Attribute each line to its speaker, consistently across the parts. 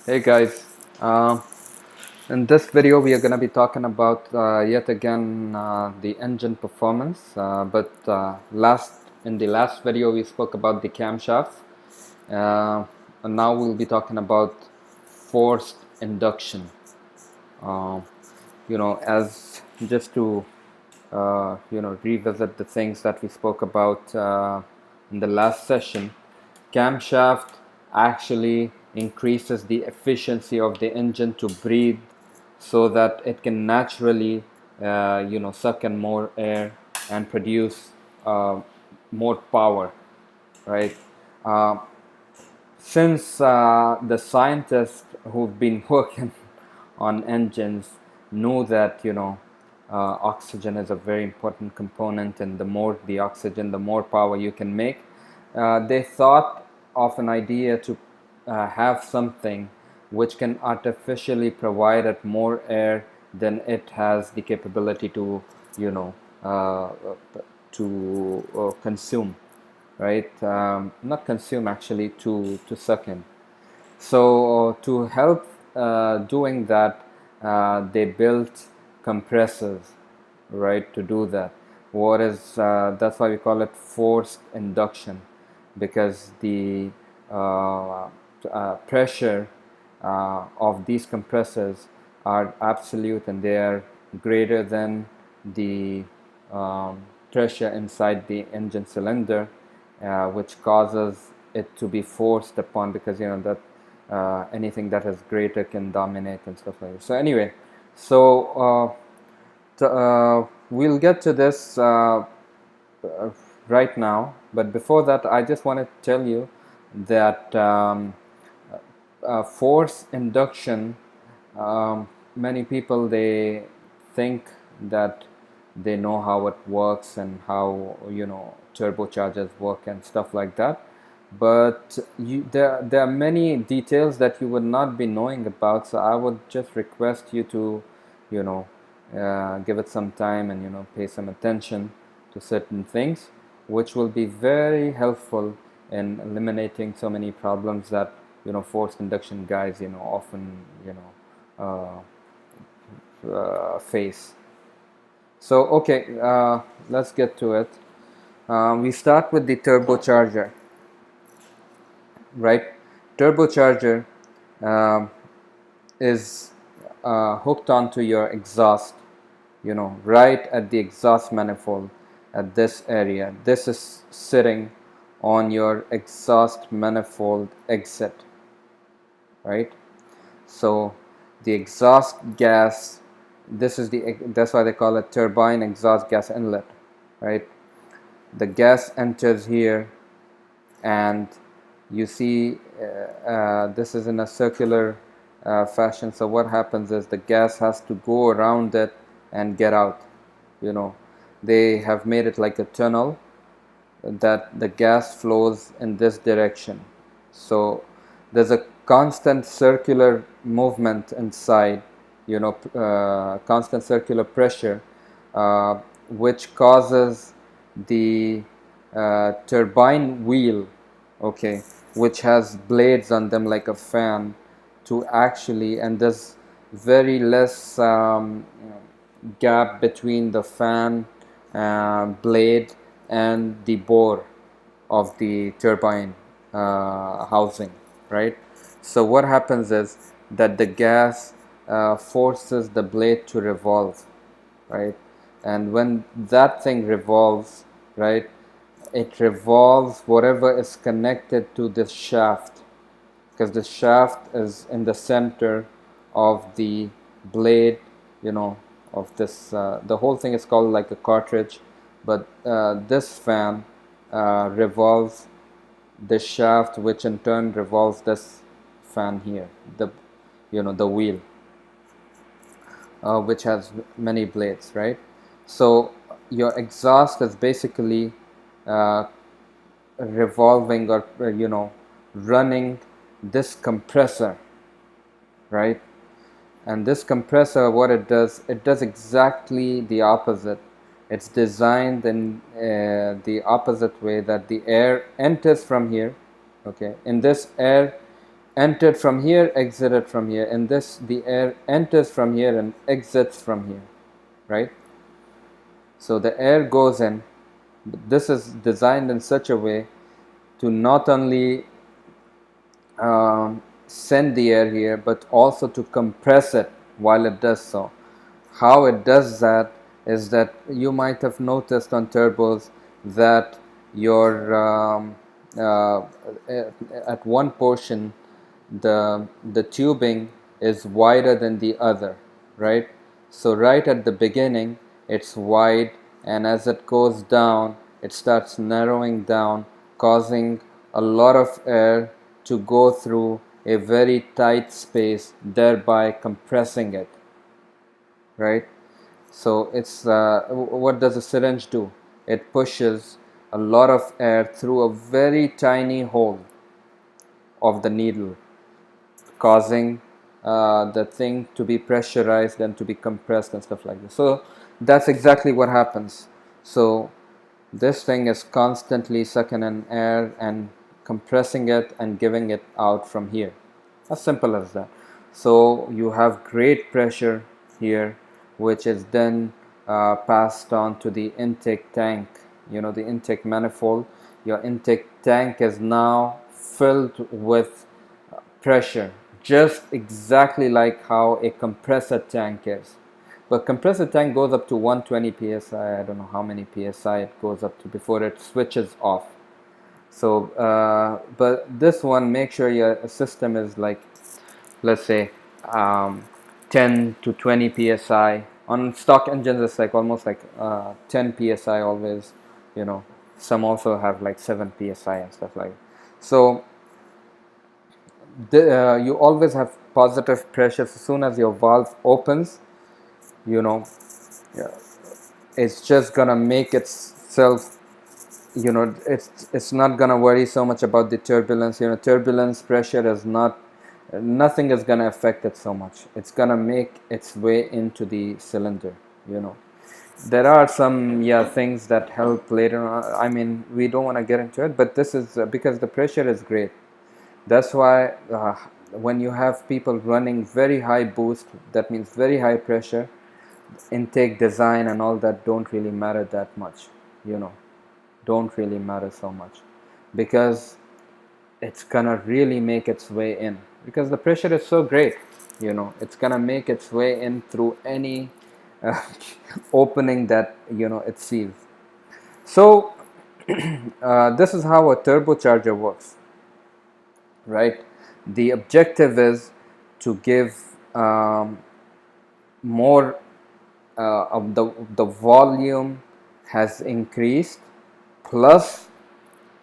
Speaker 1: Hey guys, in this video we are going to be talking about yet again the engine performance. But in the last video we spoke about the camshafts, and now we'll be talking about forced induction. Uh, as just to revisit the things that we spoke about in the last session. Camshaft actually increases the efficiency of the engine to breathe so that it can naturally suck in more air and produce more power, right? uh, since the scientists who've been working on engines know that oxygen is a very important component, and the more the oxygen, the more power you can make. They thought of an idea to have something which can artificially provide it more air than it has the capability to you know uh, consume, right? Not consume, actually, to suck in. So to help doing that, they built compressors, right, to do that. That's why we call it forced induction, because the pressure of these compressors are absolute, and they are greater than the um, pressure inside the engine cylinder, which causes it to be forced upon, because that anything that is greater can dominate and stuff like that. So anyway, we'll get to this right now, but before that I just want to tell you that force induction, many people, they think that they know how it works and how turbochargers work and stuff like that, but there are many details that you would not be knowing about. So I would just request you to give it some time and pay some attention to certain things, which will be very helpful in eliminating so many problems that forced induction guys often face. So okay, let's get to it. We start with the turbocharger, right? Turbocharger um, is hooked onto your exhaust, right at the exhaust manifold, at this area. This is sitting on your exhaust manifold exit, right? So the exhaust gas, that's why they call it turbine exhaust gas inlet, right? The gas enters here, and you see this is in a circular fashion. So what happens is the gas has to go around it and get out. They have made it like a tunnel, that the gas flows in this direction. So there's a constant circular movement inside, constant circular pressure, which causes the turbine wheel, okay, which has blades on them like a fan, to actually, and there's very less gap between the fan blade and the bore of the turbine housing, right? So what happens is that the gas forces the blade to revolve, right? And when that thing revolves, right, it revolves whatever is connected to this shaft, because the shaft is in the center of the blade, of this. The whole thing is called like a cartridge, but this fan revolves the shaft, which in turn revolves this fan here, the wheel, which has many blades, right? So your exhaust is basically uh, revolving, or running this compressor, right? And this compressor, what it does exactly the opposite. It's designed in the opposite way, that the air enters from here, okay? In this air entered from here, exited from here. In this, the air enters from here and exits from here, right? So the air goes in. This is designed in such a way to not only send the air here, but also to compress it while it does so. How it does that is that you might have noticed on turbos that your at one portion the tubing is wider than the other, right? So right at the beginning it's wide, and as it goes down it starts narrowing down, causing a lot of air to go through a very tight space, thereby compressing it, right? So it's what does a syringe do? It pushes a lot of air through a very tiny hole of the needle, causing the thing to be pressurized and to be compressed and stuff like this. So that's exactly what happens. So this thing is constantly sucking in air and compressing it and giving it out from here. As simple as that. So you have great pressure here, which is then passed on to the intake tank, the intake manifold. Your intake tank is now filled with pressure, just exactly like how a compressor tank is. But compressor tank goes up to 120 psi. I don't know how many psi it goes up to before it switches off. So but this one, make sure your system is like, let's say 10 to 20 psi. On stock engines it's like almost like 10 psi always. Some also have like 7 psi and stuff like that. So you always have positive pressure. As soon as your valve opens, you know yeah, it's just gonna make itself, it's not gonna worry so much about the turbulence. Turbulence pressure is not, nothing is gonna affect it so much. It's gonna make its way into the cylinder. There are some things that help later on. I mean, we don't want to get into it, but this is because the pressure is great. That's why when you have people running very high boost, that means very high pressure, intake design and all that don't really matter that much, don't really matter so much, because it's gonna really make its way in, because the pressure is so great. It's gonna make its way in through any uh, opening that it sees. So this is how a turbocharger works, right? The objective is to give more of the volume has increased, plus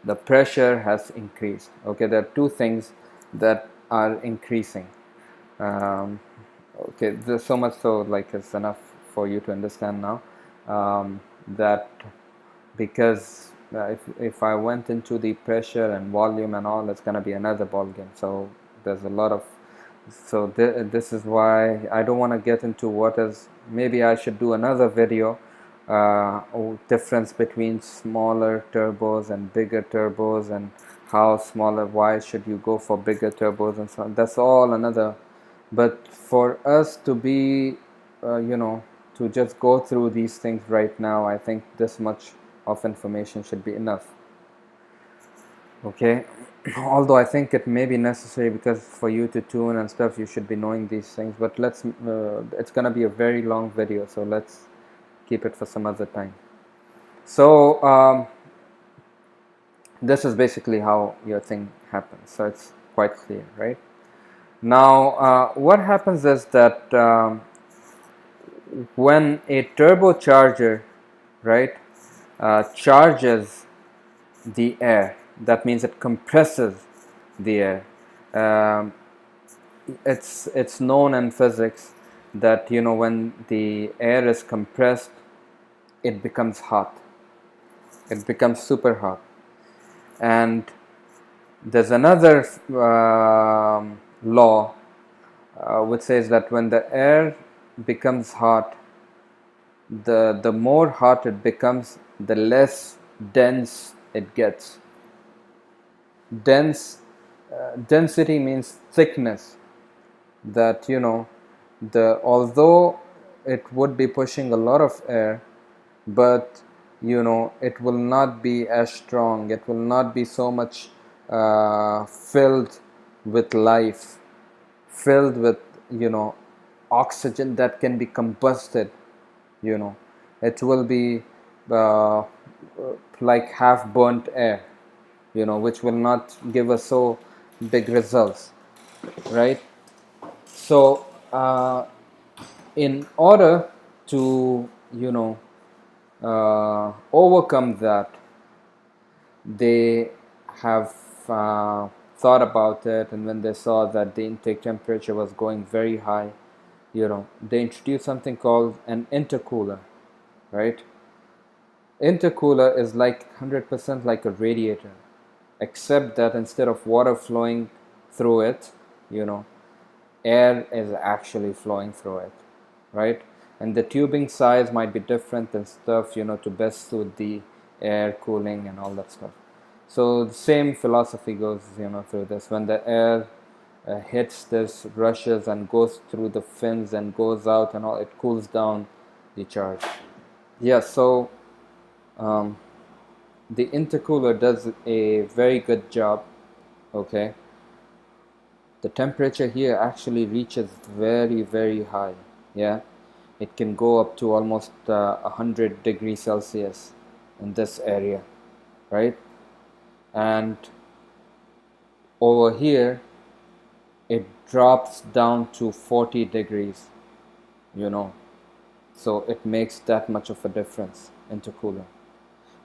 Speaker 1: the pressure has increased. Okay, there are two things that are increasing. Okay, there's so much, so like it's enough for you to understand now that, because if I went into the pressure and volume and all, it's gonna be another ball game. So there's a lot of, so this is why I don't want to get into what is, maybe I should do another video difference between smaller turbos and bigger turbos, and how smaller, why should you go for bigger turbos and so on. That's all another. But for us to be to just go through these things right now, I think this much of information should be enough. Okay, although I think it may be necessary, because for you to tune and stuff you should be knowing these things, but let's it's gonna be a very long video, so let's keep it for some other time. So this is basically how your thing happens, so it's quite clear, right? Now what happens is that when a turbocharger, right, charges the air, that means it compresses the air. It's known in physics that when the air is compressed, it becomes hot, it becomes super hot. And there's another law which says that when the air becomes hot, the more hot it becomes, the less dense it gets. Dense density means thickness, that the although it would be pushing a lot of air, but it will not be as strong, it will not be so much filled with life, filled with oxygen that can be combusted. you know it will be uh, like half burnt air, which will not give us so big results, right? So in order to overcome that, they have thought about it, and when they saw that the intake temperature was going very high, they introduced something called an intercooler, right? Intercooler is like 100% like a radiator, except that instead of water flowing through it, you know air is actually flowing through it, right? And the tubing size might be different and stuff, to best suit the air cooling and all that stuff. So the same philosophy goes, through this. When the air hits this, rushes and goes through the fins and goes out and all, it cools down the charge. Yeah, so um, the intercooler does a very good job. Okay, the temperature here actually reaches very, very high. Yeah, it can go up to almost 100 degrees Celsius in this area, right? And over here it drops down to 40 degrees, you know so it makes that much of a difference. Intercooler,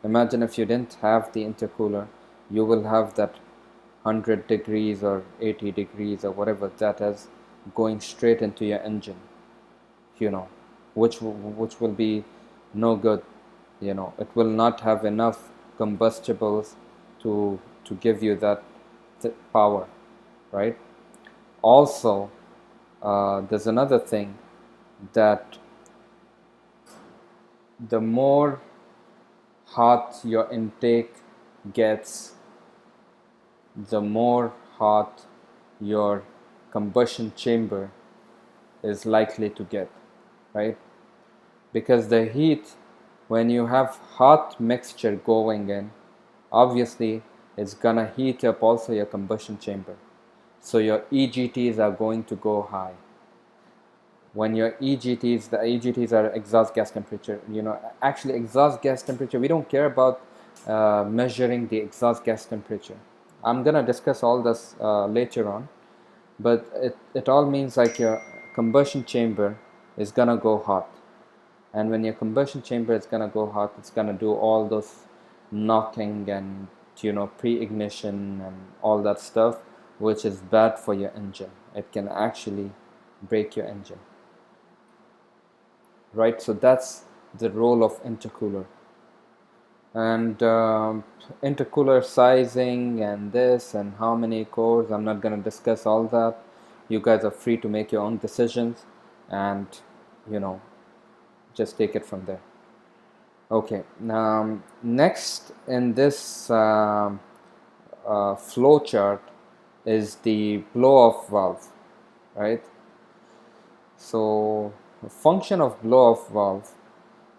Speaker 1: imagine if you didn't have the intercooler, you will have that 100 degrees or 80 degrees or whatever that is going straight into your engine, you know which will be no good. It will not have enough combustibles to give you that power, right? Also, there's another thing, that the more hot your intake gets, the more hot your combustion chamber is likely to get, right? Because the heat, when you have hot mixture going in, obviously it's gonna heat up also your combustion chamber. So your EGTs are going to go high. When your EGTs, the EGTs are exhaust gas temperature. Actually, exhaust gas temperature, we don't care about measuring the exhaust gas temperature. I'm gonna discuss all this later on, but it all means like your combustion chamber is gonna go hot. And when your combustion chamber is gonna go hot, it's gonna do all those knocking and pre-ignition and all that stuff, which is bad for your engine. It can actually break your engine, right? So that's the role of intercooler. And intercooler sizing and this and how many cores, I'm not going to discuss all that. You guys are free to make your own decisions, and just take it from there. Okay, next in this flow chart is the blow-off valve, right? So the function of blow-off valve,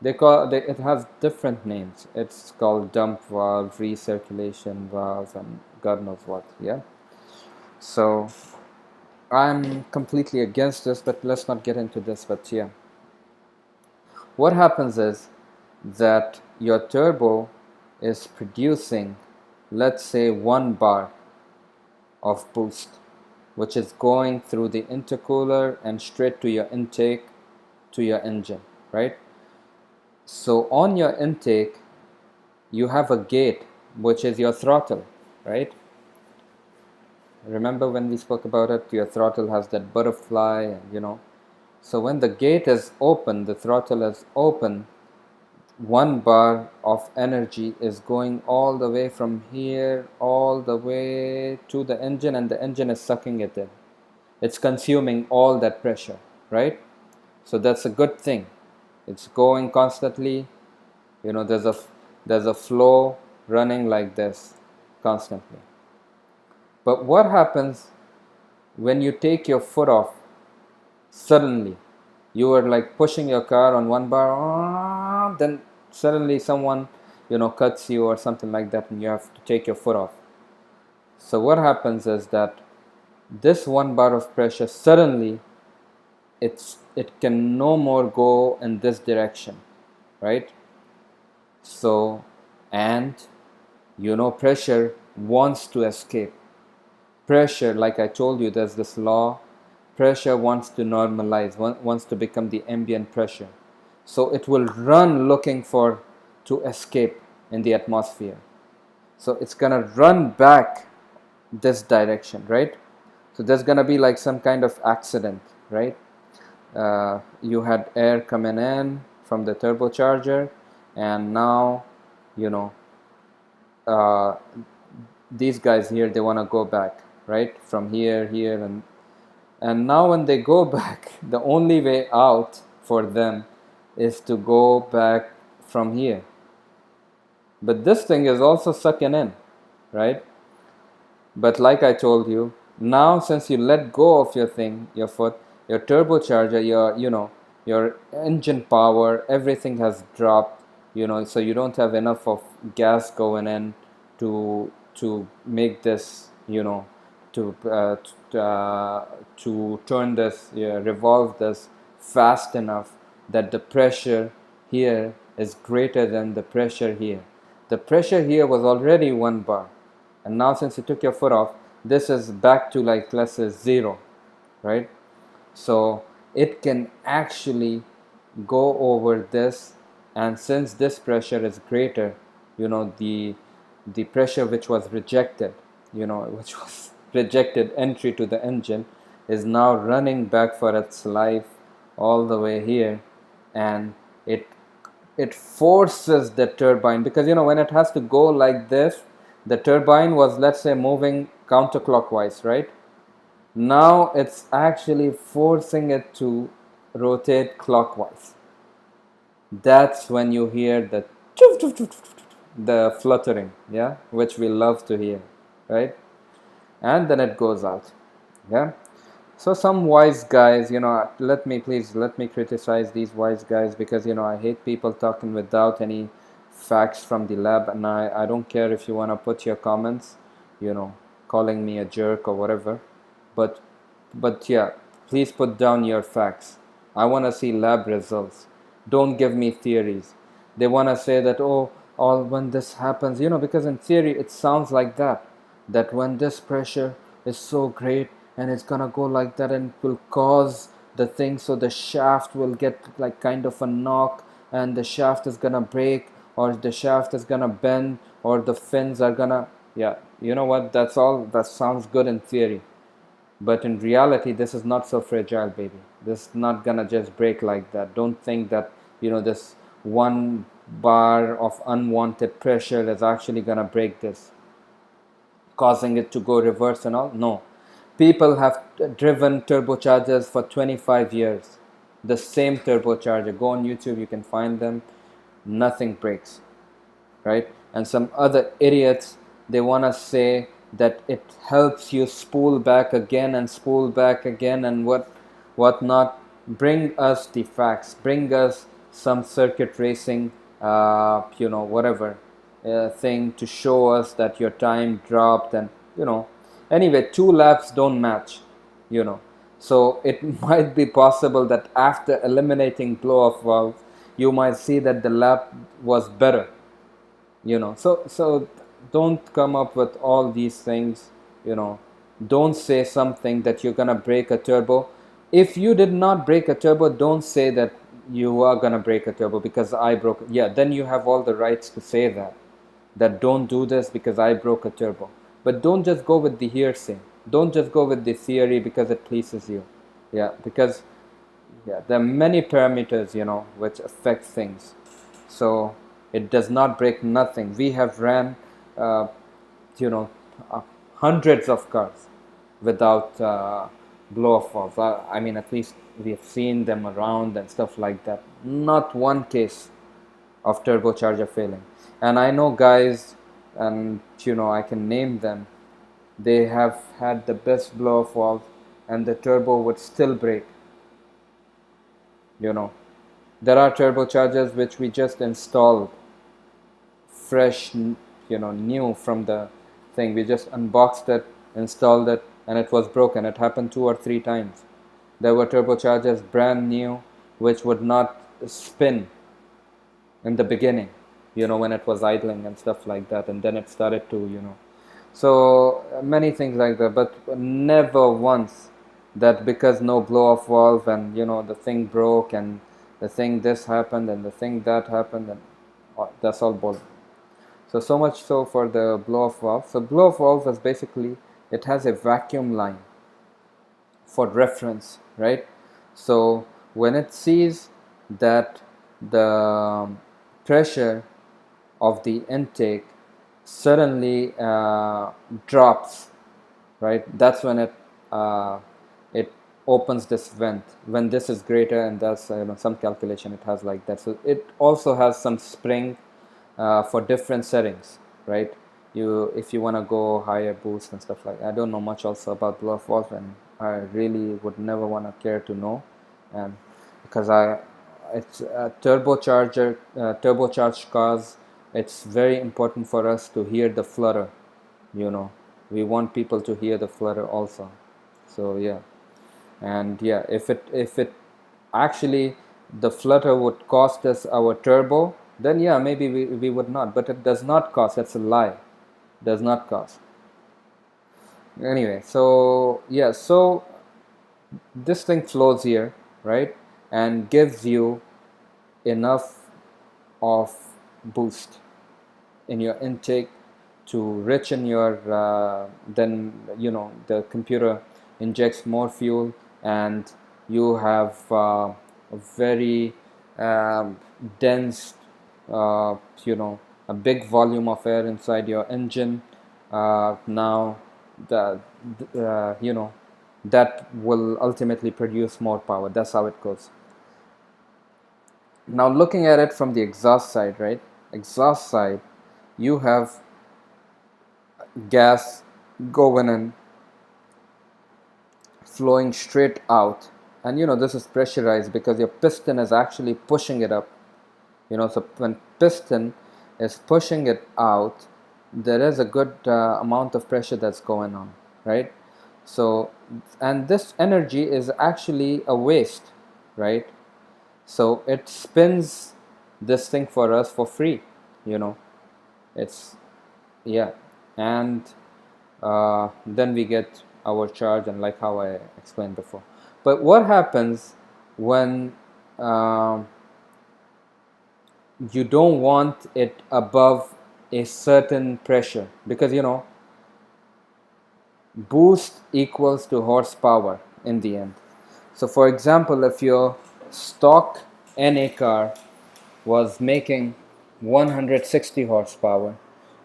Speaker 1: it has different names. It's called dump valve, recirculation valve, and God knows what. Yeah. So I'm completely against this, but let's not get into this. But yeah, what happens is that your turbo is producing, let's say, 1 bar of boost, which is going through the intercooler and straight to your intake, to your engine, right? So on your intake, you have a gate, which is your throttle, right? Remember when we spoke about it, your throttle has that butterfly, So when the gate is open, the throttle is open, 1 bar of energy is going all the way from here, all the way to the engine, and the engine is sucking it in. It's consuming all that pressure, right? So that's a good thing. It's going constantly. There's a flow running like this constantly. But what happens when you take your foot off suddenly? You are like pushing your car on one bar, then suddenly someone, cuts you or something like that, and you have to take your foot off. So what happens is that this one bar of pressure suddenly it can no more go in this direction, right? So, and pressure wants to escape. Pressure, like I told you, there's this law. Pressure wants to normalize, wants to become the ambient pressure. So it will run looking for to escape in the atmosphere. So it's gonna run back this direction, right? So there's gonna be like some kind of accident, right? You had air coming in from the turbocharger, and now, you know, uh, these guys here, they want to go back, right? From here, and now when they go back, the only way out for them is to go back from here. But this thing is also sucking in, right? But like I told you, now since you let go of your thing, your foot, your turbocharger, your engine power, everything has dropped, so you don't have enough of gas going in to make this, to turn this, revolve this fast enough that the pressure here is greater than the pressure here. The pressure here was already 1 bar, and now since you took your foot off, this is back to like, let's say, 0, right? So it can actually go over this, and since this pressure is greater, the pressure which was rejected, which was rejected entry to the engine, is now running back for its life all the way here, and it forces the turbine, because when it has to go like this, the turbine was, let's say, moving counterclockwise, right? Now it's actually forcing it to rotate clockwise. That's when you hear the fluttering, yeah, which we love to hear, right? And then it goes out, yeah. So some wise guys, let me criticize these wise guys, because I hate people talking without any facts from the lab, and I don't care if you want to put your comments, calling me a jerk or whatever, but yeah, please put down your facts. I want to see lab results. Don't give me theories. They want to say that, oh, all when this happens, because in theory it sounds like that when this pressure is so great, and it's gonna go like that, and it will cause the thing, so the shaft will get like kind of a knock, and the shaft is gonna break, or the shaft is gonna bend, or the fins are gonna, yeah, you know what, that sounds good in theory, but in reality this is not so fragile, baby. This is not gonna just break like that. Don't think that this 1 bar of unwanted pressure is actually gonna break this, causing it to go reverse and all. No. People have driven turbochargers for 25 years. The same turbocharger. Go on YouTube, you can find them. Nothing breaks, right? And some other idiots, they want to say that it helps you spool back again and spool back again and whatnot. Bring us the facts. Bring us some circuit racing, whatever thing to show us that your time dropped, and anyway, 2 laps don't match, so it might be possible that after eliminating blow-off valves, you might see that the lap was better, so don't come up with all these things, don't say something that you're gonna break a turbo. If you did not break a turbo, don't say that you are gonna break a turbo because I broke it. Yeah, then you have all the rights to say that don't do this because I broke a turbo. But don't just go with the hearsay. Don't just go with the theory because it pleases you. Yeah, because there are many parameters, which affect things. So it does not break nothing. We have ran, hundreds of cars without blow-off valves. I mean, at least we have seen them around and stuff like that. Not one case of turbocharger failing. And I know guys, and I can name them, they have had the best blow off valve and the turbo would still break. You know, there are turbochargers which we just installed fresh, new from the thing. We just unboxed it, installed it, and it was broken. It happened 2 or 3 times. There were turbochargers brand new which would not spin in the beginning, when it was idling and stuff like that, and then it started to, so many things like that, but never once that because no blow off valve and the thing broke and the thing this happened and the thing that happened, and that's all bull. So much so for the blow off valve. So blow off valve is basically, it has a vacuum line for reference, right? So when it sees that the pressure of the intake suddenly drops, right, that's when it opens this vent when this is greater, and that's some calculation it has like that. So it also has some spring for different settings, right? If you want to go higher boost and stuff like that. I don't know much also about blow off valve, and I really would never want to care to know, and because it's a turbocharged cars, it's very important for us to hear the flutter. We want people to hear the flutter also. So yeah, and yeah, if it actually, the flutter would cost us our turbo, then yeah, maybe we would not, but it does not cost. That's a lie. It does not cost. Anyway, so yeah, so this thing flows here, right, and gives you enough of boost in your intake to richen your then the computer injects more fuel, and you have a very dense a big volume of air inside your engine. Now the that will ultimately produce more power. That's how it goes. Now looking at it from the exhaust side, right? Exhaust side, you have gas going in, flowing straight out, and this is pressurized because your piston is actually pushing it up. So when piston is pushing it out, there is a good amount of pressure that's going on, right? So, and this energy is actually a waste, right? So it spins this thing for us for free. It's yeah, and then we get our charge, and like how I explained before. But what happens when you don't want it above a certain pressure? Because boost equals to horsepower in the end. So for example, if your stock NA car was making 160 horsepower,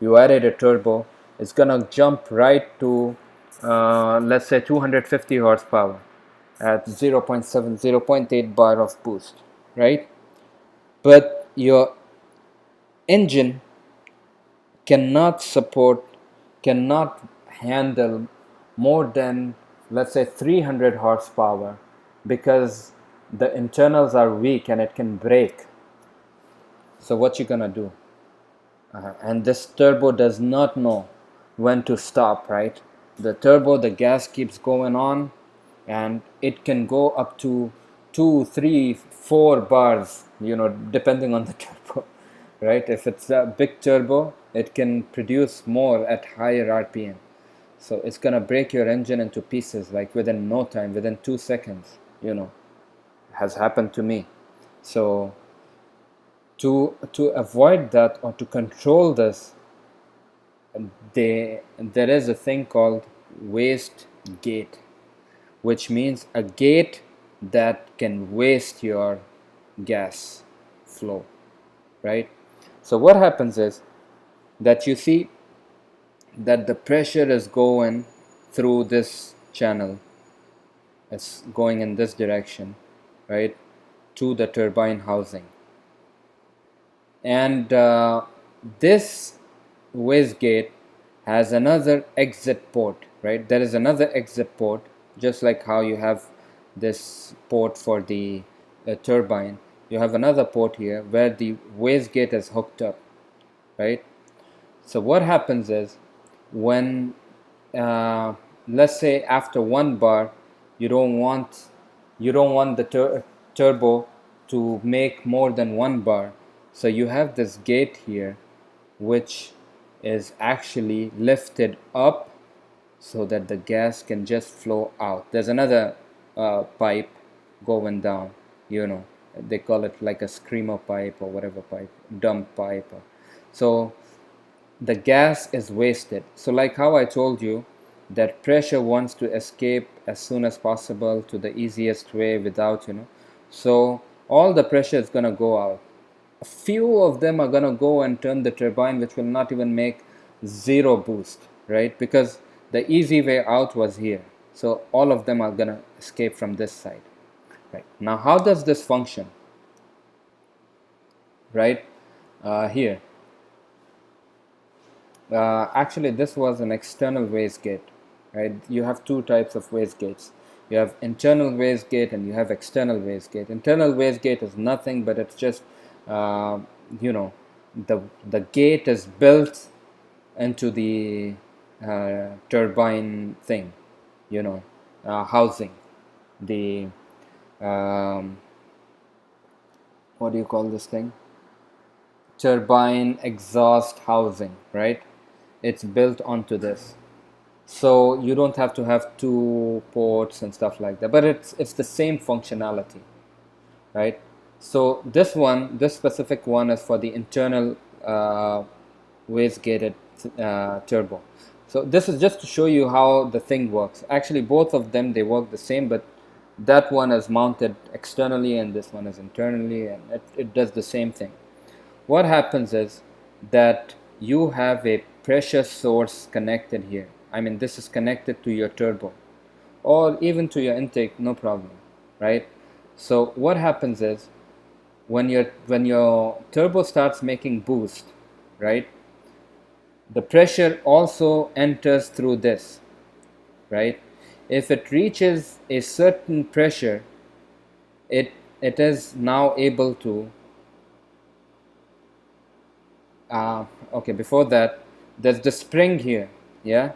Speaker 1: you added a turbo, it's gonna jump right to let's say 250 horsepower at 0.7, 0.8 bar of boost, right? But your engine cannot handle more than, let's say, 300 horsepower, because the internals are weak and it can break. So what you gonna do? And this turbo does not know when to stop, right? The turbo, the gas keeps going on, and it can go up to 2, 3, 4 bars, depending on the turbo, right? If it's a big turbo, it can produce more at higher RPM. So it's gonna break your engine into pieces, like within no time, within 2 seconds, has happened to me. So to avoid that, or to control this, there is a thing called waste gate, which means a gate that can waste your gas flow, right? So what happens is that you see that the pressure is going through this channel, it's going in this direction, right, to the turbine housing, and this wastegate has another exit port, right? There is another exit port, just like how you have this port for the turbine. You have another port here where the wastegate is hooked up, right? So what happens is when uh, let's say after 1 bar, you don't want the turbo to make more than 1 bar. So you have this gate here which is actually lifted up so that the gas can just flow out. There's another pipe going down, you know, they call it like a screamer pipe or whatever pipe, dump pipe. So the gas is wasted. So like how I told you that pressure wants to escape as soon as possible to the easiest way without, so all the pressure is going to go out. A few of them are going to go and turn the turbine, which will not even make zero boost, right? Because the easy way out was here. So all of them are going to escape from this side, right? Now how does this function, right? Here actually this was an external wastegate, right? You have two types of wastegates. You have internal wastegate and you have external wastegate. Internal wastegate is nothing but it's just uh, you know the gate is built into the turbine thing, housing, the um, what do you call this thing, turbine exhaust housing, right? It's built onto this, so you don't have to have two ports and stuff like that, but it's the same functionality, right? So this specific one is for the internal wastegated turbo. So this is just to show you how the thing works. Actually both of them, they work the same, but that one is mounted externally and this one is internally, and it does the same thing. What happens is that you have a pressure source connected here. I mean, this is connected to your turbo or even to your intake, no problem, right? So what happens is when your turbo starts making boost, right, the pressure also enters through this, right? If it reaches a certain pressure, it is now able to okay, before that, there's the spring here, yeah?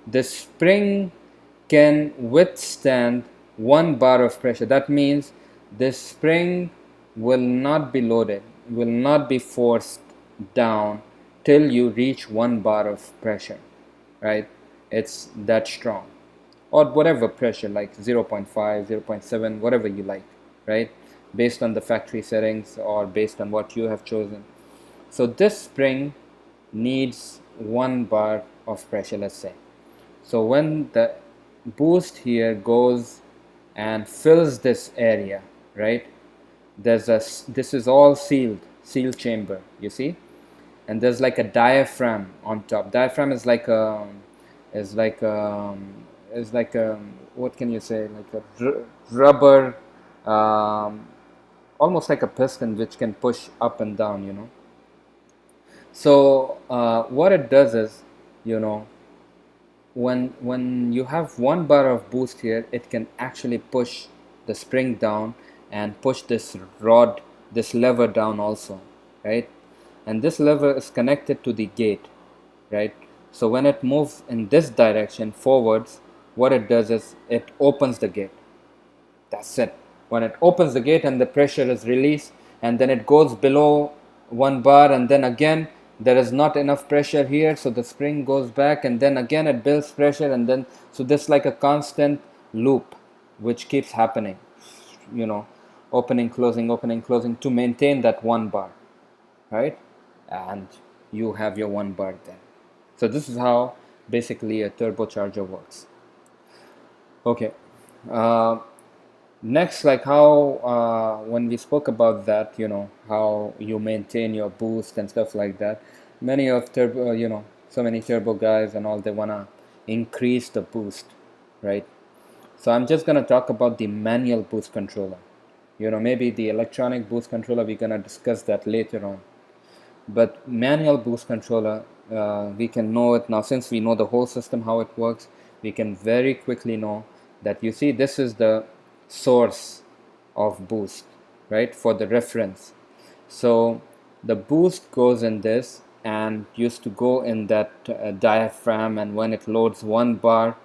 Speaker 1: The spring can withstand 1 bar of pressure. That means this spring will not be loaded, will not be forced down till you reach 1 bar of pressure, right? It's that strong. Or whatever pressure, like 0.5, 0.7, whatever you like, right? Based on the factory settings or based on what you have chosen. So this spring needs 1 bar of pressure, let's say. So when the boost here goes and fills this area, right? This is all sealed chamber, you see, and there's like a diaphragm on top. Diaphragm is like a is like a is like a, what can you say, like a rubber, um, almost like a piston which can push up and down. So what it does is, when you have 1 bar of boost here, it can actually push the spring down and push this rod, this lever down also, right? And this lever is connected to the gate, right? So when it moves in this direction forwards, what it does is it opens the gate. That's it. When it opens the gate and the pressure is released, and then it goes below 1 bar, and then again there is not enough pressure here, so the spring goes back, and then again it builds pressure, and then so this like a constant loop which keeps happening, opening, closing to maintain that 1 bar, right? And you have your 1 bar then. So this is how basically a turbocharger works. Okay. Next, like how when we spoke about that, how you maintain your boost and stuff like that, many of turbo, so many turbo guys and all, they wanna increase the boost, right? So I'm just gonna talk about the manual boost controller. Maybe the electronic boost controller, we're gonna discuss that later on. But manual boost controller, we can know it now. Since we know the whole system, how it works, we can very quickly know that, you see, this is the source of boost, right, for the reference. So the boost goes in this and used to go in that diaphragm, and when it loads 1 bar,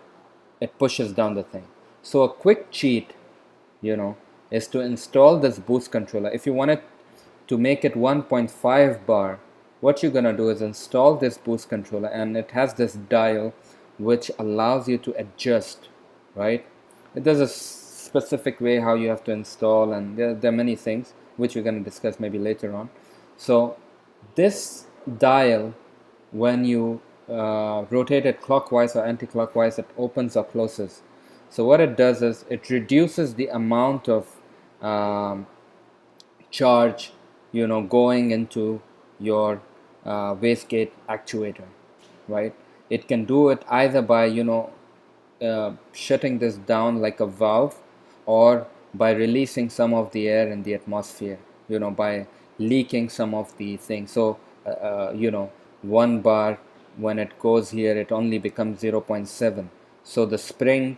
Speaker 1: it pushes down the thing. So a quick cheat, is to install this boost controller. If you wanted to make it 1.5 bar, what you're gonna do is install this boost controller, and it has this dial which allows you to adjust, right? There's a specific way how you have to install, and there are many things which we're going to discuss maybe later on. So this dial, when you rotate it clockwise or anti-clockwise, it opens or closes. So what it does is it reduces the amount of um, charge, going into your wastegate actuator, right? It can do it either by, shutting this down like a valve, or by releasing some of the air in the atmosphere, by leaking some of the things. So, 1 bar, when it goes here, it only becomes 0.7. So the spring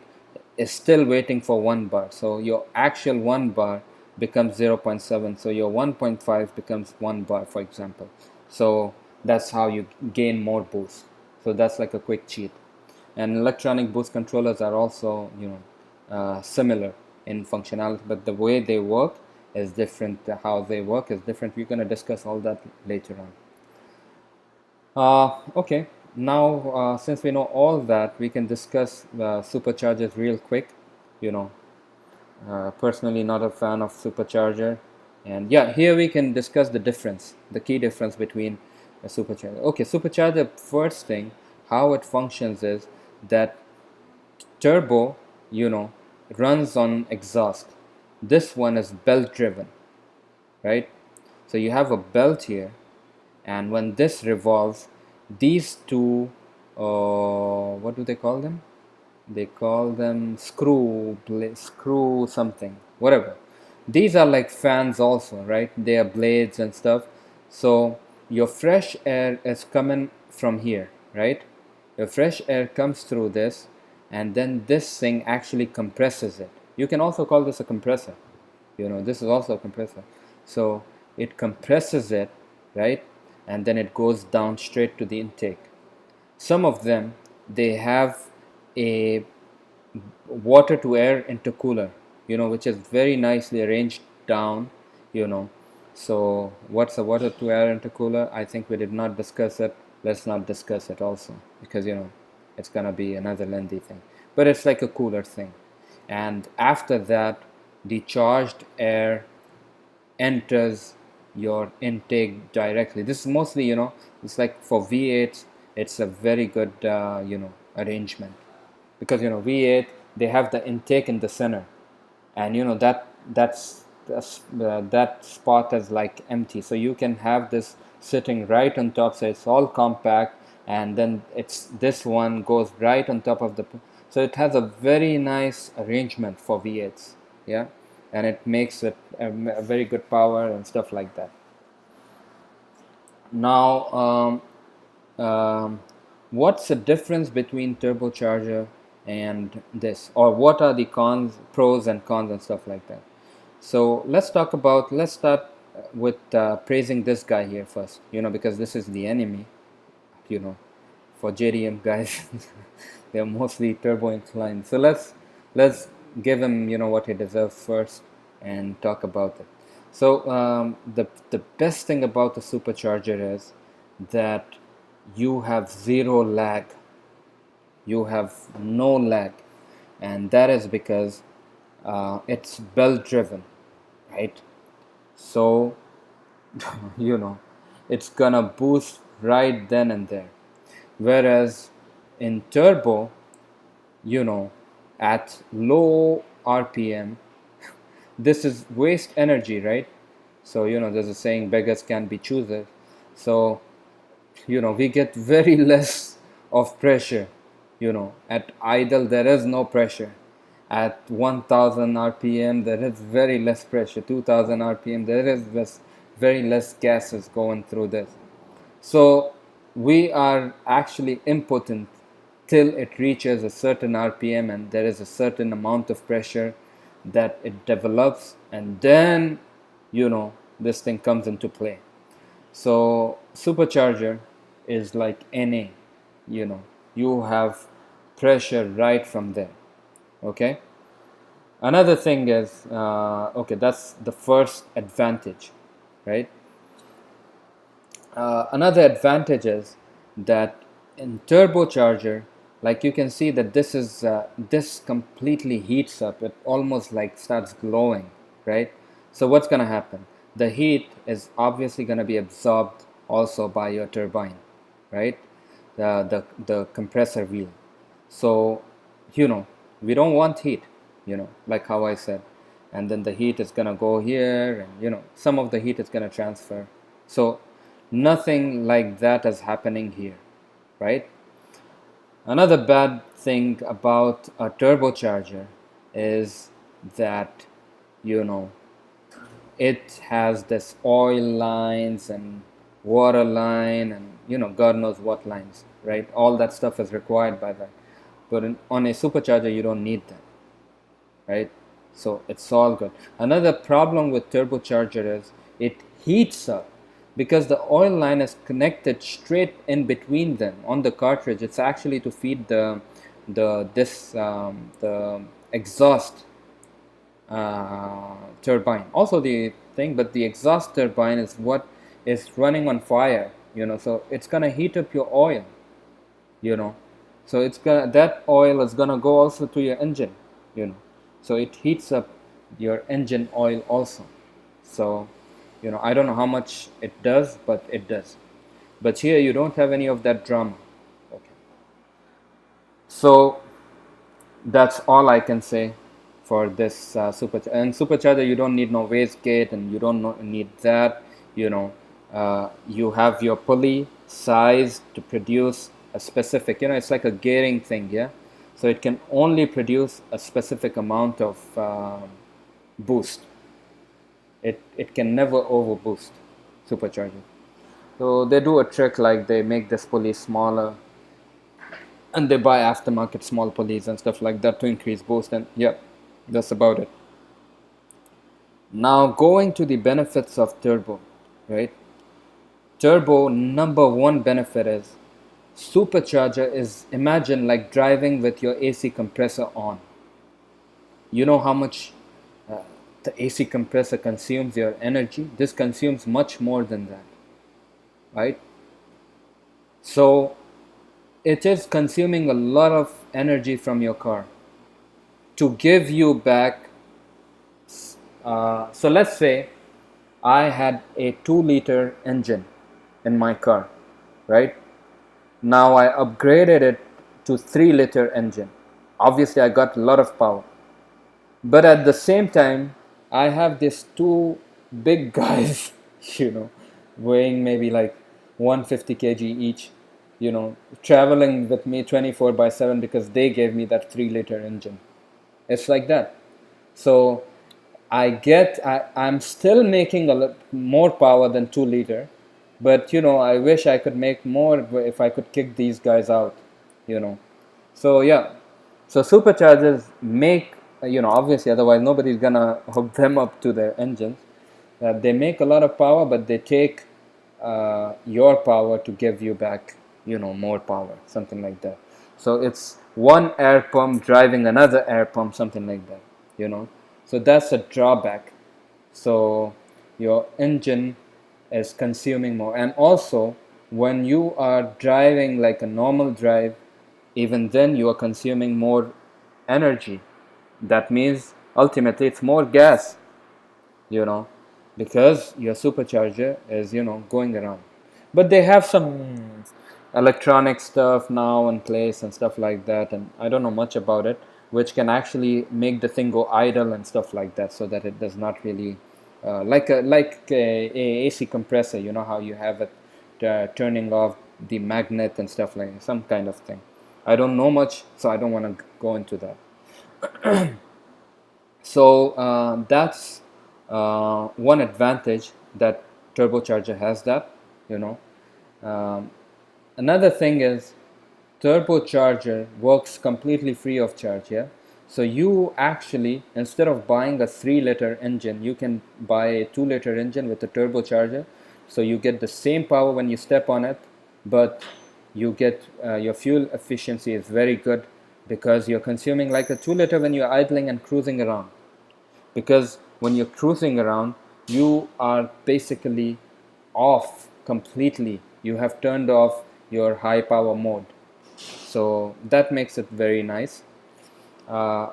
Speaker 1: is still waiting for 1 bar. So your actual 1 bar becomes 0.7. So your 1.5 becomes 1 bar, for example. So that's how you gain more boost. So that's like a quick cheat. And electronic boost controllers are also, similar in functionality, but the way they work is different. How they work is different. We're going to discuss all that later on. Okay, now since we know all that, we can discuss superchargers real quick. You know, Personally, not a fan of supercharger, and yeah, here we can discuss the key difference between a supercharger. Okay, supercharger, first thing, how it functions is that turbo, runs on exhaust. This one is belt driven, right? So you have a belt here, and when this revolves, these two, what do they call them? They call them screw something, whatever. These are like fans also, right? They are blades and stuff. So your fresh air is coming from here, right? Your fresh air comes through this, and then this thing actually compresses it. You can also call this a compressor. This is also a compressor. So it compresses it, right? And then it goes down straight to the intake. Some of them, they have a water to air intercooler, which is very nicely arranged down, you know. So what's a water to air intercooler? I think we did not discuss it. Let's not discuss it also, because it's gonna be another lengthy thing. But it's like a cooler thing. And after that, the charged air enters your intake directly. This is mostly, it's like for V8s, it's a very good, arrangement, because V8, they have the intake in the center, and that spot is like empty, so you can have this sitting right on top, so it's all compact, and then this one goes right on top of so it has a very nice arrangement for V8s, yeah, and it makes it a very good power and stuff like that. Now, what's the difference between turbocharger and this, or what are the pros and cons and stuff like that? So let's start with praising this guy here first, because this is the enemy, for JDM guys. They're mostly turbo inclined. So let's give him, what he deserves first, and talk about it. So the best thing about the supercharger is that you have zero lag. You have no lag, and that is because it's belt driven, right? So it's gonna boost right then and there. Whereas in turbo, at low RPM, this is waste energy, right? So there's a saying, beggars can't be choosers. So we get very less of pressure. At idle there is no pressure. At 1000 RPM there is very less pressure. 2000 RPM there is very less gases going through this. So we are actually impotent till it reaches a certain RPM and there is a certain amount of pressure that it develops, and then this thing comes into play. So supercharger is like NA, you have pressure right from there. Okay. Another thing is, okay, that's the first advantage, right? Another advantage is that in turbocharger, like you can see that this completely heats up. It almost like starts glowing, right? So what's going to happen? The heat is obviously going to be absorbed also by your turbine, right? The compressor wheel. So, we don't want heat, like how I said. And then the heat is going to go here, and, some of the heat is going to transfer. So, nothing like that is happening here, right? Another bad thing about a turbocharger is that, you know, it has this oil lines and water line and god knows what lines, right? All that stuff is required by that, but on a supercharger you don't need that, right? So it's all good. Another problem with turbocharger is it heats up because the oil line is connected straight in between them on the cartridge. It's actually to feed the exhaust turbine. Also the thing, but the exhaust turbine is what is running on fire, so it's gonna heat up your oil, you know so that oil is gonna go also to your engine, so it heats up your engine oil also. So I don't know how much it does, but it does. But here you don't have any of that drama. Okay, so that's all I can say for this supercharger. And supercharger, you don't need no wastegate, and you don't need that. You have your pulley size to produce a specific. It's like a gearing thing, yeah. So it can only produce a specific amount of boost. It can never overboost supercharger. So they do a trick like they make this pulley smaller, and they buy aftermarket small pulleys and stuff like that to increase boost, and yeah, that's about it. Now going to the benefits of turbo, right? Turbo, number one benefit is supercharger is, imagine like driving with your AC compressor on. You know how much the AC compressor consumes your energy? This consumes much more than that, right? So it is consuming a lot of energy from your car to give you back. So let's say I had a 2-liter engine in my car, right? Now I upgraded it to 3-liter engine. Obviously I got a lot of power, but at the same time I have these two big guys, weighing maybe like 150 kg each, traveling with me 24/7 because they gave me that 3-liter engine. It's like that. So I'm still making a lot more power than 2-liter, but I wish I could make more if I could kick these guys out, So yeah, so superchargers make, obviously otherwise nobody's gonna hook them up to their engines. They make a lot of power, but they take your power to give you back, more power, something like that. So it's one air pump driving another air pump, something like that, So that's a drawback. So your engine is consuming more, and also when you are driving like a normal drive, even then you are consuming more energy. That means ultimately it's more gas, you know, because your supercharger is, going around. But they have some electronic stuff now in place and stuff like that, and I don't know much about it, which can actually make the thing go idle and stuff like that, so that it does not really like a AC compressor. You know how you have it turning off the magnet and stuff like that, some kind of thing. I don't know much, so I don't want to go into that. So that's one advantage that turbocharger has, that you know um, Another thing is turbocharger works completely free of charge, yeah. So you actually, instead of buying a 3-liter engine, you can buy a 2-liter engine with a turbocharger. So you get the same power when you step on it, but you get your fuel efficiency is very good because you're consuming like a 2-liter when you're idling and cruising around. Because when you're cruising around, you are basically off completely. You have turned off your high power mode, so that makes it very nice. uh,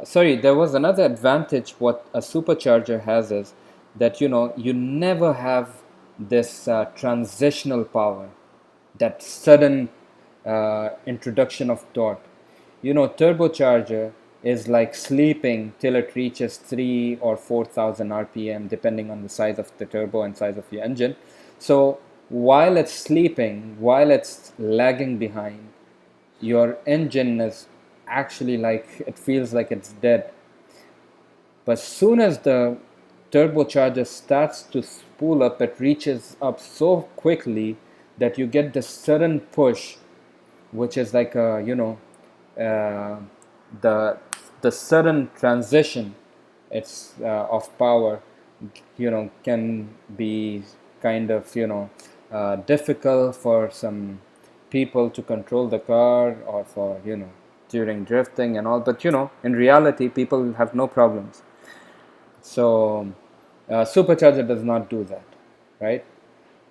Speaker 1: Sorry, there was another advantage what a supercharger has is that you never have this transitional power, that sudden introduction of torque. Turbocharger is like sleeping till it reaches 3 or 4,000 RPM, depending on the size of the turbo and size of your engine. So while it's sleeping, while it's lagging behind, your engine is actually like, it feels like it's dead. But soon as the turbocharger starts to spool up, it reaches up so quickly that you get this sudden push, which is like a uh, the the sudden transition, it's of power, can be kind of difficult for some people to control the car, or for during drifting and all. But in reality, people have no problems. So supercharger does not do that, right?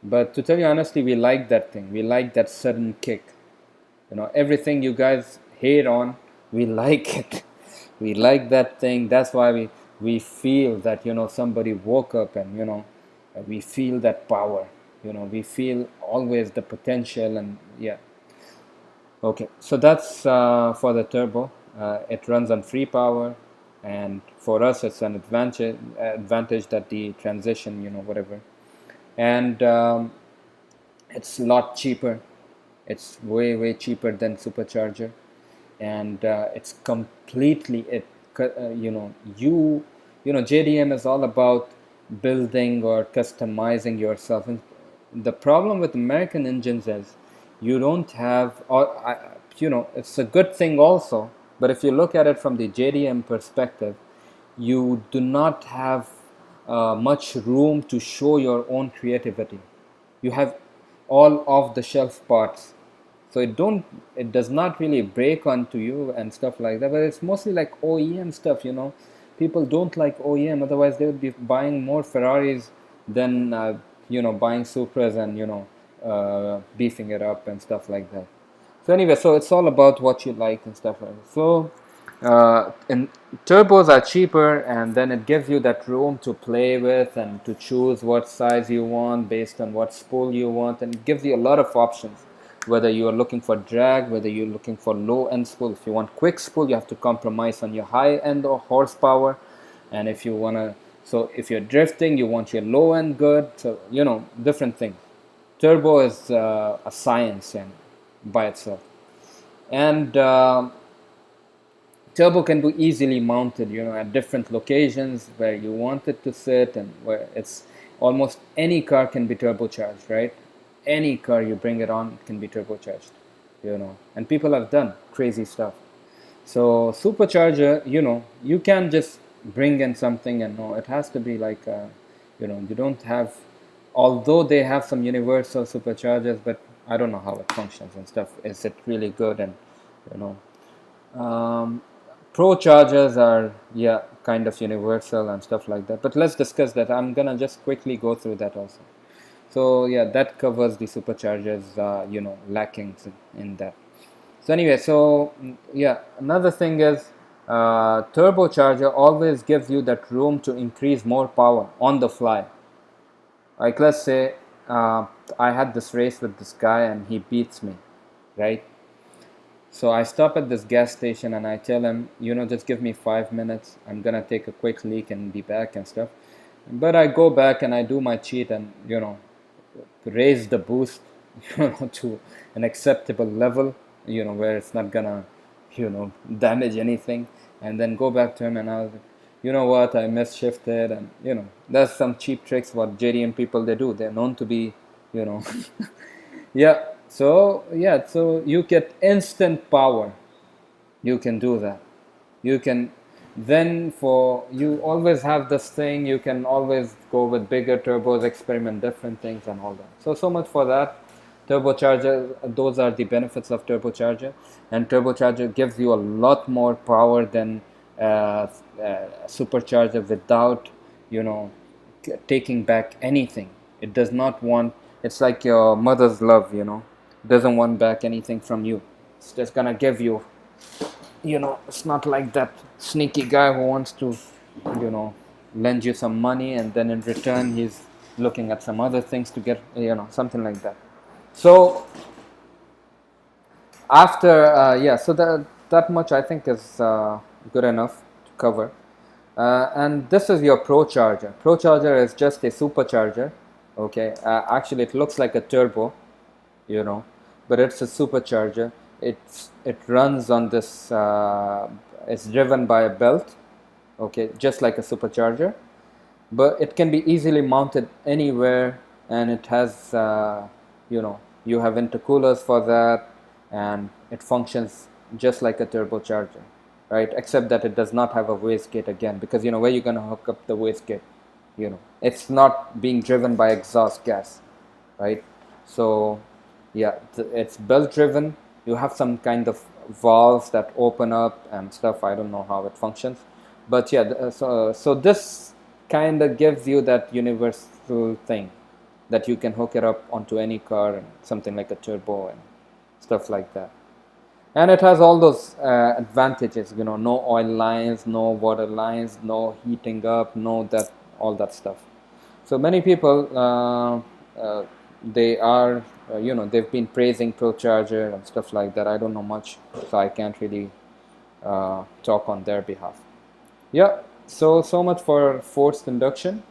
Speaker 1: But to tell you honestly, we like that thing. We like that sudden kick. Everything you guys hate on, we like it. We like that thing. That's why we feel that somebody woke up, and we feel that power. We feel always the potential. And yeah. Okay, so that's for the turbo. It runs on free power, and for us, it's an advantage that the transition, whatever, and it's a lot cheaper. It's way cheaper than supercharger, and it's completely it. JDM is all about building or customizing yourself. And the problem with American engines is you don't have, it's a good thing also. But if you look at it from the JDM perspective, you do not have much room to show your own creativity. You have all off the shelf parts, so it does not really break onto you and stuff like that. But it's mostly like OEM stuff. People don't like OEM, otherwise they would be buying more Ferraris than buying Supras and beefing it up and stuff like that. So anyway, so it's all about what you like and stuff like that. So and turbos are cheaper, and then it gives you that room to play with and to choose what size you want based on what spool you want, and it gives you a lot of options. Whether you are looking for drag, whether you're looking for low end spool. If you want quick spool, you have to compromise on your high end or horsepower. And if you want to, so if you're drifting, you want your low end good. So different things. Turbo is a science and by itself. And turbo can be easily mounted, at different locations where you want it to sit, and where it's almost any car can be turbocharged, right? Any car you bring it on can be turbocharged, and people have done crazy stuff. So supercharger, you can just bring in something, and no, it has to be like, you don't have, although they have some universal superchargers, but I don't know how it functions and stuff. Is it really good? And you know, prochargers are, yeah, kind of universal and stuff like that. But let's discuss that. I'm gonna just quickly go through that also. So yeah, that covers the superchargers, lackings in that. So anyway, so yeah, another thing is turbocharger always gives you that room to increase more power on the fly. Like let's say I had this race with this guy and he beats me, right? So I stop at this gas station and I tell him, just give me 5 minutes. I'm gonna take a quick leak and be back and stuff. But I go back and I do my cheat and raise the boost to an acceptable level, where it's not gonna damage anything, and then go back to him and I was like, you know what, I misshifted. And that's some cheap tricks what JDM people they do. They're known to be yeah. So yeah, so you get instant power. You can do that. You can then, for you always have this thing, you can always go with bigger turbos, experiment different things and all that. So much for that. Turbocharger, those are the benefits of turbocharger, and turbocharger gives you a lot more power than supercharger without, you know, taking back anything. It does not want, it's like your mother's love, doesn't want back anything from you. It's just gonna give you, it's not like that sneaky guy who wants to, lend you some money, and then in return he's looking at some other things to get, something like that. So after, yeah, so that much I think is good enough to cover. And this is your procharger. Procharger is just a supercharger. Okay, actually it looks like a turbo, but it's a supercharger. It runs on this. It's driven by a belt. Okay, just like a supercharger, but it can be easily mounted anywhere, and it has you have intercoolers for that, and it functions just like a turbocharger, right? Except that it does not have a wastegate again, because where you're going to hook up the wastegate, it's not being driven by exhaust gas, right? So yeah, it's belt driven. You have some kind of valves that open up and stuff. I don't know how it functions, but yeah, so this kind of gives you that universal thing that you can hook it up onto any car, and something like a turbo and stuff like that. And it has all those advantages, no oil lines, no water lines, no heating up, no that, all that stuff. So many people, they are, they've been praising procharger and stuff like that. I don't know much, so I can't really talk on their behalf. Yeah, so much for forced induction,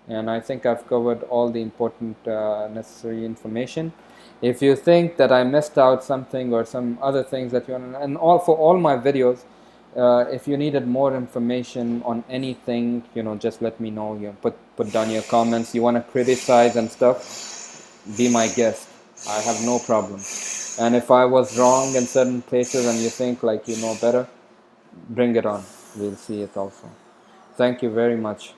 Speaker 1: and I think I've covered all the important necessary information. If you think that I missed out something or some other things that you want, and for all my videos, if you needed more information on anything, just let me know. Put down your comments. You want to criticize and stuff, be my guest. I have no problem. And if I was wrong in certain places and you think like you know better, bring it on. We'll see it also. Thank you very much.